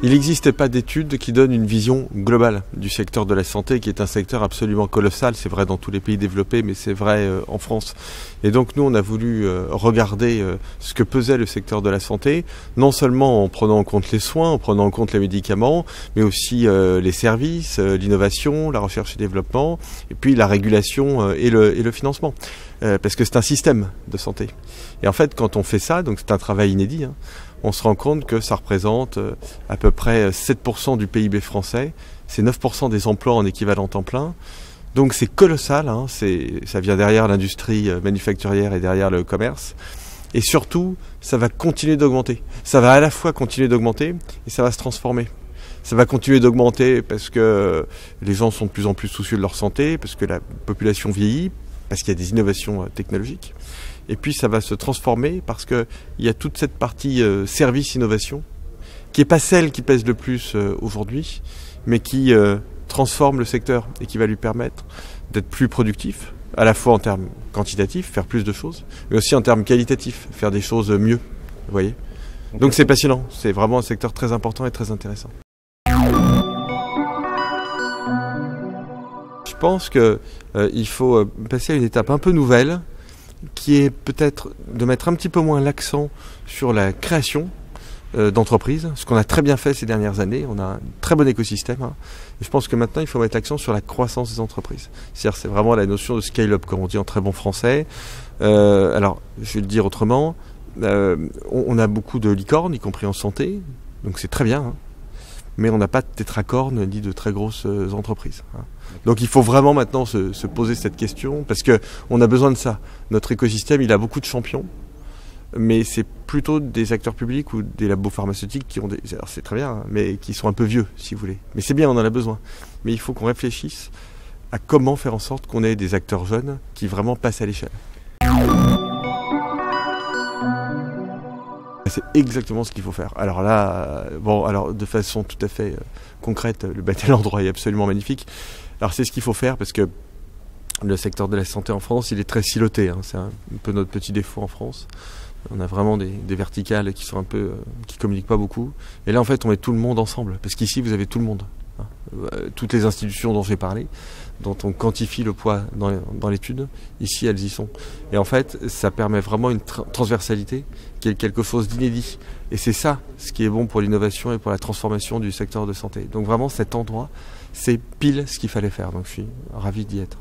Il n'existe pas d'études qui donnent une vision globale du secteur de la santé, qui est un secteur absolument colossal. C'est vrai dans tous les pays développés, mais c'est vrai en France. Et donc nous, on a voulu regarder ce que pesait le secteur de la santé, non seulement en prenant en compte les soins, en prenant en compte les médicaments, mais aussi les services, l'innovation, la recherche et développement, et puis la régulation et le financement. Parce que c'est un système de santé. Et en fait, quand on fait ça, donc c'est un travail inédit, on se rend compte que ça représente à peu près 7% du PIB français, c'est 9% des emplois en équivalent temps plein. Donc c'est colossal, ça vient derrière l'industrie manufacturière et derrière le commerce. Et surtout, ça va continuer d'augmenter. Ça va à la fois continuer d'augmenter et ça va se transformer. Ça va continuer d'augmenter parce que les gens sont de plus en plus soucieux de leur santé, parce que la population vieillit, parce qu'il y a des innovations technologiques. Et puis ça va se transformer parce qu'il y a toute cette partie service-innovation qui n'est pas celle qui pèse le plus aujourd'hui, mais qui transforme le secteur et qui va lui permettre d'être plus productif, à la fois en termes quantitatifs, faire plus de choses, mais aussi en termes qualitatifs, faire des choses mieux. Vous voyez ? Donc c'est passionnant, c'est vraiment un secteur très important et très intéressant. Je pense qu'il faut passer à une étape un peu nouvelle, qui est peut-être de mettre un petit peu moins l'accent sur la création d'entreprises, ce qu'on a très bien fait ces dernières années. On a un très bon écosystème. Et je pense que maintenant, il faut mettre l'accent sur la croissance des entreprises. C'est-à-dire, c'est vraiment la notion de scale-up, comme on dit en très bon français. Alors, je vais le dire autrement. On a beaucoup de licornes, y compris en santé, donc c'est très bien. Mais on n'a pas de tétracorne ni de très grosses entreprises. Donc il faut vraiment maintenant se poser cette question, parce qu'on a besoin de ça. Notre écosystème, il a beaucoup de champions, mais c'est plutôt des acteurs publics ou des labos pharmaceutiques qui ont des... Alors c'est très bien, mais qui sont un peu vieux, si vous voulez. Mais c'est bien, on en a besoin. Mais il faut qu'on réfléchisse à comment faire en sorte qu'on ait des acteurs jeunes qui vraiment passent à l'échelle. C'est exactement ce qu'il faut faire. Alors là, de façon tout à fait concrète, le Battel-Landroy est absolument magnifique. Alors c'est ce qu'il faut faire parce que le secteur de la santé en France, il est très siloté. C'est un peu notre petit défaut en France. On a vraiment des verticales qui sont qui communiquent pas beaucoup. Et là, en fait, on met tout le monde ensemble. Parce qu'ici, vous avez tout le monde. Toutes les institutions dont j'ai parlé, dont on quantifie le poids dans l'étude, ici elles y sont. Et en fait, ça permet vraiment une transversalité qui est quelque chose d'inédit. Et c'est ça ce qui est bon pour l'innovation et pour la transformation du secteur de santé. Donc vraiment cet endroit, c'est pile ce qu'il fallait faire. Donc je suis ravi d'y être.